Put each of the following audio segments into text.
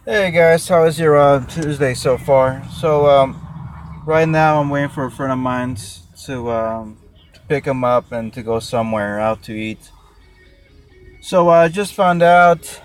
Hey guys, how is your Tuesday so far? Right now I'm waiting for a friend of mine to pick him up and to go somewhere out to eat. I just found out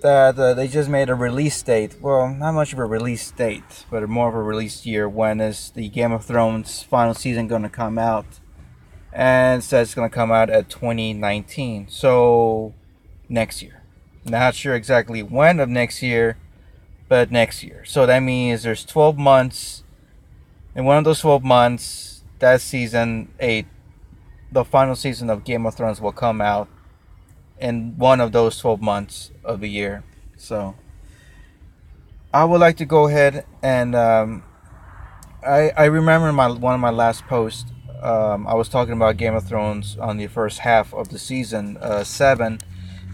that they just made a release date. Well, not much of a release date, but more of a release year. When is the Game of Thrones final season going to come out? And it says it's going to come out at 2019. So next year. Not sure exactly when of next year, but next year. So that means there's 12 months. In one of those 12 months, that season 8, the final season of Game of Thrones will come out in one of those 12 months of the year. So I would like to go ahead and I remember one of my last posts. I was talking about Game of Thrones on the first half of the season 7,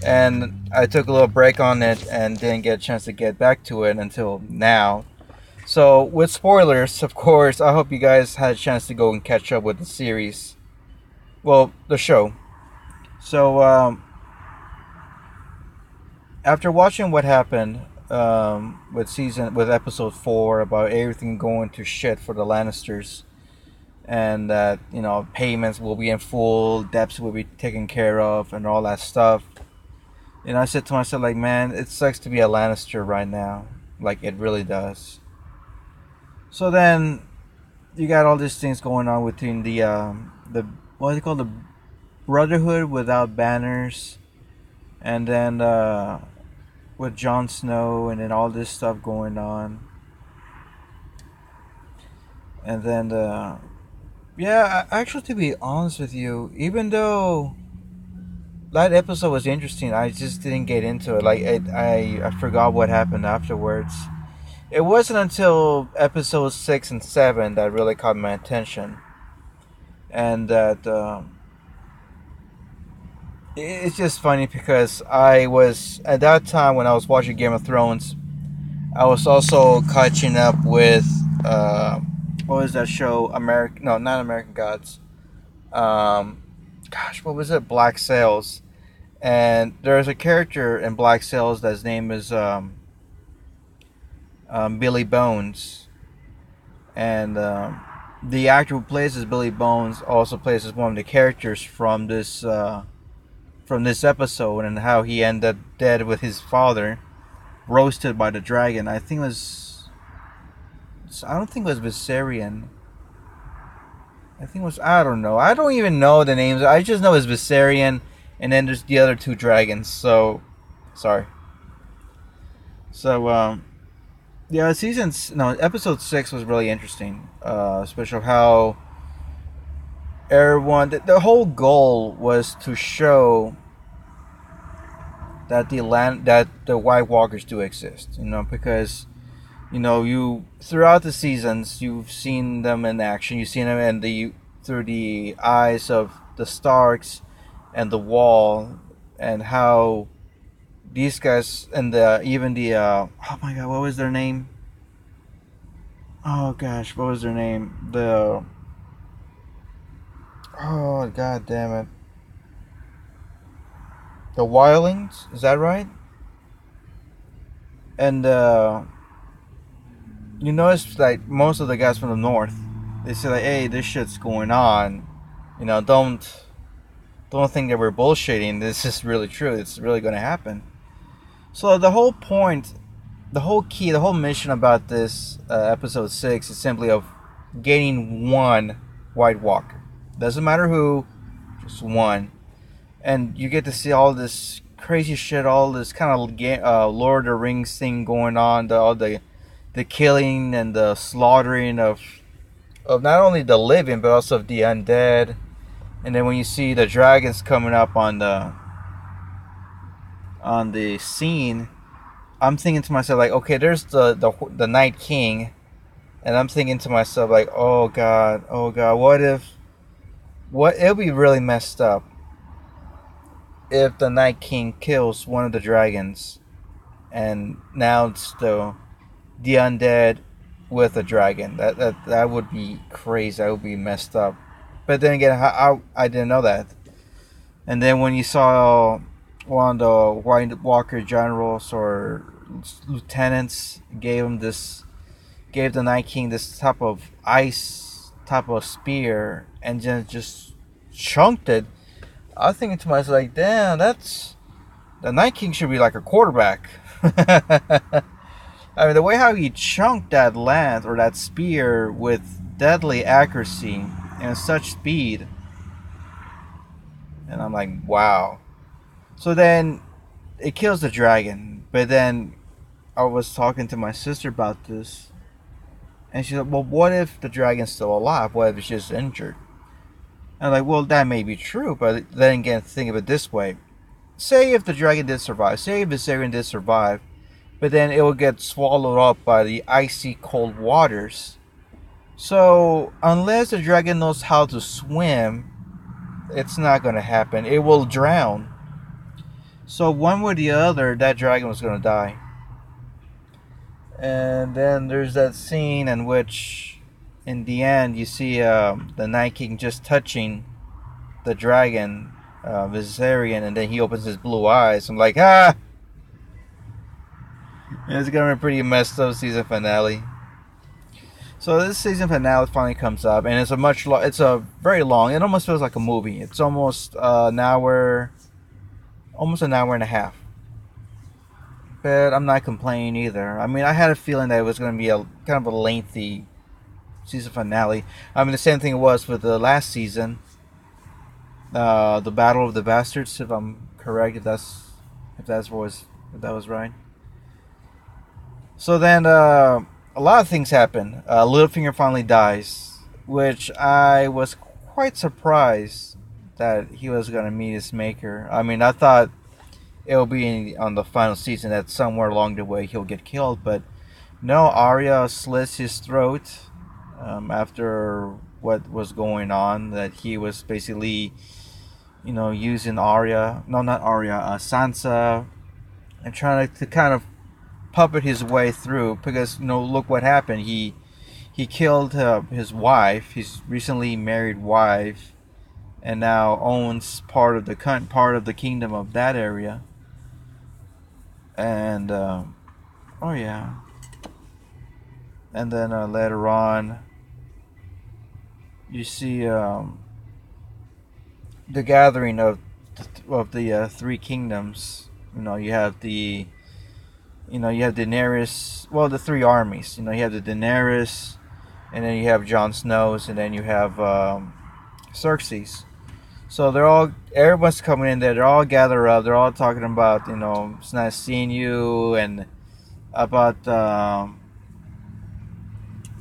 and I took a little break on it and didn't get a chance to get back to it until now. So, with spoilers, of course, I hope you guys had a chance to go and catch up with the series. Well, the show. So, after watching what happened with episode 4 about everything going to shit for the Lannisters, and that payments will be in full, debts will be taken care of, and all that stuff. I said to myself, like, man, it sucks to be a Lannister right now. Like, it really does. So then you got all these things going on between the what do you call the Brotherhood without banners, and then with Jon Snow, and then all this stuff going on, and then yeah, actually, to be honest with you, even though that episode was interesting, I just didn't get into it. Like I forgot what happened afterwards. It wasn't until episode 6 and 7 that really caught my attention, and that it's just funny because I was at that time when I was watching Game of Thrones. I was also catching up with what was that show? American? No, not American Gods. Um, Gosh, what was it? Black Sails. And there's a character in Black Sails that's name is Billy Bones, and the actor who plays as Billy Bones also plays as one of the characters from this episode, and how he ended up dead with his father, roasted by the dragon. I don't think it was Viserion. I think it was, I don't know. I don't even know the names. I just know it's Viserion, and then there's the other two dragons. So, sorry. So, yeah, no, episode 6 was really interesting. Especially how everyone, the whole goal was to show that the White Walkers do exist. Because you throughout the seasons you've seen them in action. You've seen them through the eyes of the Starks and the Wall, and how these guys and the oh my god, what was their name? Oh gosh, what was their name? Oh god damn it, the Wildlings, is that right? And you notice like most of the guys from the north, they say like, hey, this shit's going on. Don't think that we're bullshitting. This is really true. It's really going to happen. So the whole point, the whole key, the whole mission about this episode 6 is simply of getting one White Walker. Doesn't matter who, just one. And you get to see all this crazy shit, all this kind of Lord of the Rings thing going on, all the killing and the slaughtering of not only the living but also of the undead. And then when you see the dragons coming up on the scene, I'm thinking to myself like, okay, there's the Night King, and I'm thinking to myself like, oh god, what it'll be really messed up if the Night King kills one of the dragons, and now it's the undead with a dragon. That would be crazy. That would be messed up. But then again, I didn't know that. And then when you saw one of the White Walker generals or lieutenants gave the Night King this type of ice type of spear, and then just chunked it. I was thinking to myself, like, damn, that's the Night King should be like a quarterback. I mean, the way how he chunked that lance or that spear with deadly accuracy and such speed, and I'm like, wow. So then it kills the dragon, but then I was talking to my sister about this, and she said, well, what if the dragon's still alive? What if it's just injured? And I'm like, well, that may be true, but then again, think of it this way. Say if the dragon did survive, say if Viserion did survive, but then it will get swallowed up by the icy cold waters. So, unless the dragon knows how to swim, it's not going to happen. It will drown. So, one way or the other, that dragon was going to die. And then there's that scene in which, in the end, you see the Night King just touching the dragon, Viserion, and then he opens his blue eyes. I'm like, ah! It's gonna be a pretty messed up season finale. So this season finale finally comes up, and it's it's a very long. It almost feels like a movie. It's almost an hour and a half. But I'm not complaining either. I mean, I had a feeling that it was going to be a kind of a lengthy season finale. I mean, the same thing it was with the last season, the Battle of the Bastards, if I'm correct, if that was right. So then, a lot of things happen. Littlefinger finally dies, which I was quite surprised that he was going to meet his maker. I mean, I thought it'll be on the final season that somewhere along the way he'll get killed, but no, Arya slits his throat after what was going on, that he was basically, using Sansa, and trying to kind of puppet his way through, because look what happened. He killed his wife, his recently married wife, and now owns part of the kingdom of that area. And oh yeah, and then later on, you see the gathering of the three kingdoms. You have Daenerys. Well, the three armies. You have the Daenerys, and then you have Jon Snow's, and then you have Cersei's. So everyone's coming in there. They're all gathered up. They're all talking about, it's nice seeing you, and about oh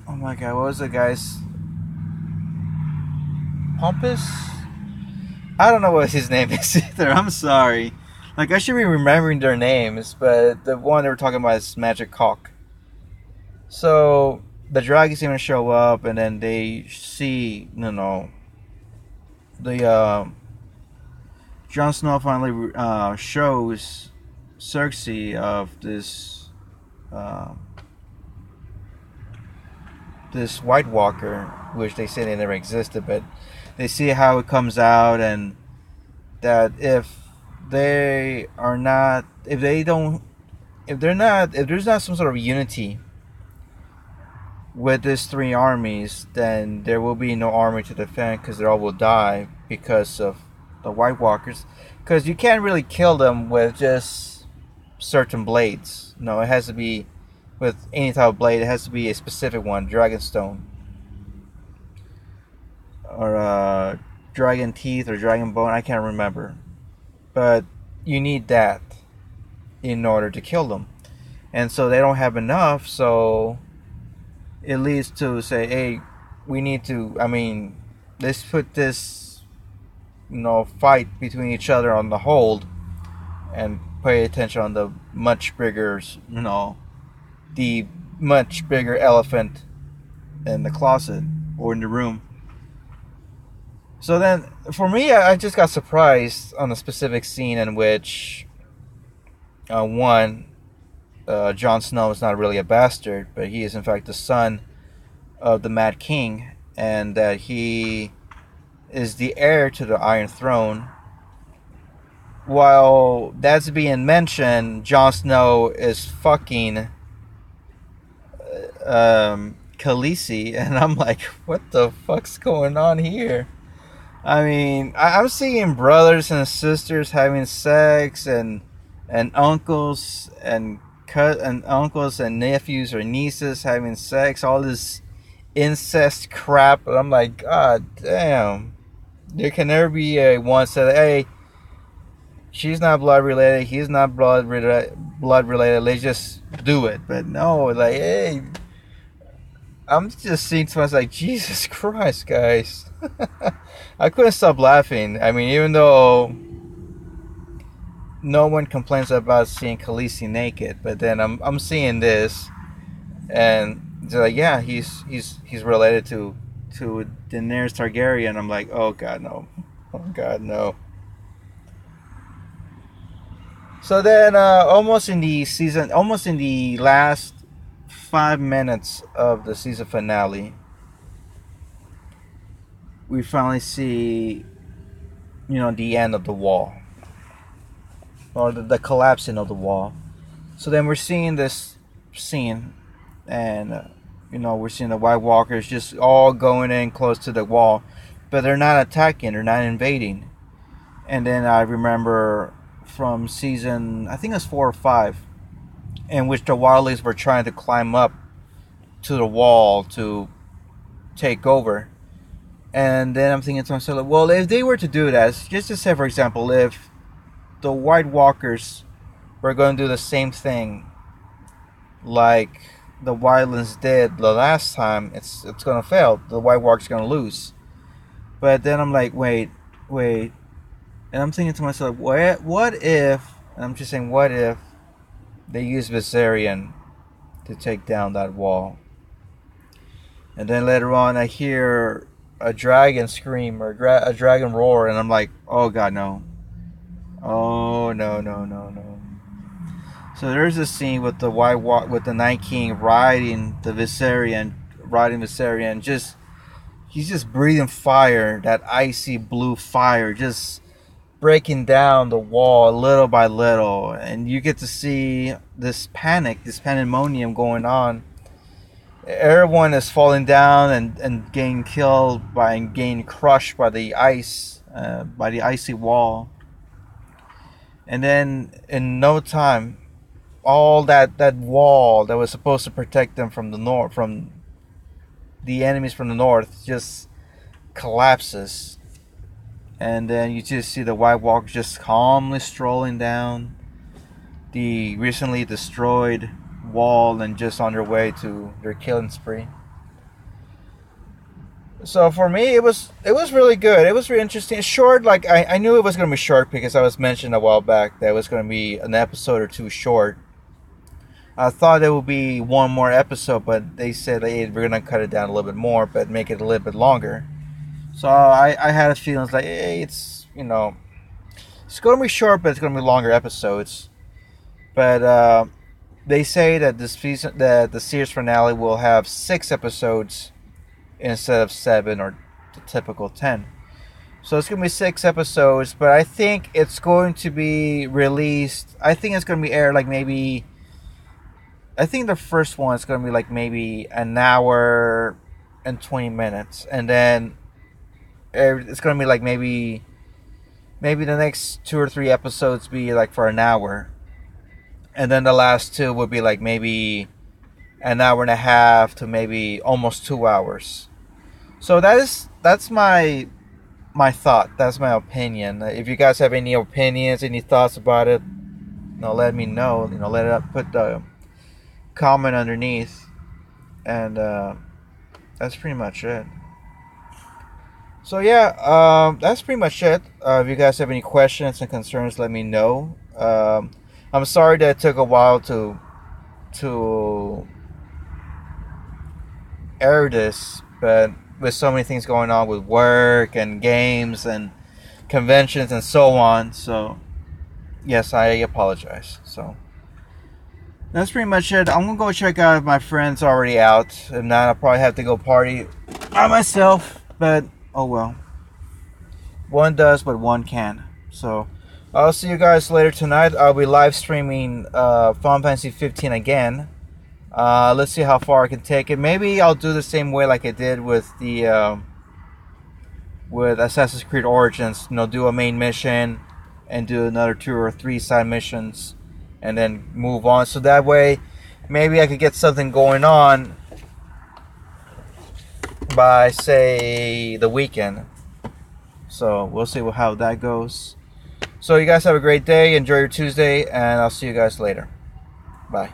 my God, what was the guy's Pompous? I don't know what his name is either. I'm sorry. Like, I should be remembering their names, but the one they were talking about is Magic Cock. So the dragons even show up, and then they see, Jon Snow finally shows Cersei of this White Walker, which they say they never existed, but they see how it comes out, and that if there's not some sort of unity with these three armies, then there will be no army to defend, because they all will die because of the White Walkers. Because you can't really kill them with just certain blades. No, it has to be with any type of blade. It has to be a specific one, Dragonstone, or Dragon Teeth, or Dragon Bone. I can't remember, but you need that in order to kill them, and so they don't have enough. So it leads to say, hey, we need to, let's put this, fight between each other on the hold, and pay attention on the much bigger, the much bigger elephant in the closet or in the room. So then, for me, I just got surprised on a specific scene in which, Jon Snow is not really a bastard, but he is in fact the son of the Mad King, and that he is the heir to the Iron Throne, while that's being mentioned, Jon Snow is fucking Khaleesi, and I'm like, what the fuck's going on here? I mean, I'm seeing brothers and sisters having sex, and uncles and uncles and nephews or nieces having sex, all this incest crap. And I'm like, God damn. There can never be a one said, hey, she's not blood related, he's not blood related, let's just do it. But no, like, hey, I'm just seeing to myself like, Jesus Christ, guys. I couldn't stop laughing. I mean, even though no one complains about seeing Khaleesi naked, but then I'm seeing this, and they're like, yeah, he's related to Daenerys Targaryen. I'm like, oh God, no, oh God, no. So then, almost in the last 5 minutes of the season finale, we finally see, the end of the wall, or the collapsing of the wall. So then we're seeing this scene, and we're seeing the White Walkers just all going in close to the wall, but they're not attacking, they're not invading. And then I remember from season, I think it was 4 or 5, in which the Wildlings were trying to climb up to the wall to take over. And then I'm thinking to myself, well, if they were to do that, just to say, for example, if the White Walkers were going to do the same thing like the Wildlings did the last time, it's going to fail. The White Walkers are going to lose. But then I'm like, wait. And I'm thinking to myself, what if, and I'm just saying, what if they use Viserion to take down that wall? And then later on, I hear a dragon scream or a dragon roar, and I'm like, oh God, no. Oh, no. So there's a scene with the with the Night King riding Viserion, he's just breathing fire, that icy blue fire, just breaking down the wall little by little, and you get to see this pandemonium going on. Everyone is falling down and getting killed getting crushed by the ice, by the icy wall. And then in no time, all that wall that was supposed to protect them from the enemies from the north just collapses. And then you just see the White Walkers just calmly strolling down the recently destroyed wall and just on their way to their killing spree. So for me, it was really good. It was really interesting. It's short. Like I knew it was going to be short because I was mentioned a while back that it was going to be an episode or two short. I thought it would be one more episode, but they said, hey, we're going to cut it down a little bit more, but make it a little bit longer. So I had a feeling like, hey, it's it's going to be short, but it's going to be longer episodes. But they say that the series finale will have 6 episodes instead of 7 or the typical 10. So it's going to be 6 episodes, but I think it's going to be released. I think it's going to be aired like maybe. I think the first one is going to be like maybe an hour and 20 minutes, and then it's going to be like maybe the next 2 or 3 episodes be like for an hour, and then the last 2 would be like maybe an hour and a half to maybe almost 2 hours. So that's my thought. That's my opinion. If you guys have any opinions, any thoughts about it, let me know. Put the comment underneath, and that's pretty much it. So yeah, that's pretty much it. If you guys have any questions and concerns, let me know. I'm sorry that it took a while to air this, but with so many things going on with work and games and conventions and so on, so yes, I apologize. So that's pretty much it. I'm gonna go check out if my friend's already out. If not, I'll probably have to go party by myself, but oh well. One does what one can. So I'll see you guys later tonight. I'll be live streaming Final Fantasy 15 again. Let's see how far I can take it. Maybe I'll do the same way like I did with the with Assassin's Creed Origins. You know, do a main mission and do another 2 or 3 side missions, and then move on. So that way, maybe I could get something going on by, say, the weekend. So we'll see how that goes. So you guys have a great day. Enjoy your Tuesday, and I'll see you guys later. Bye.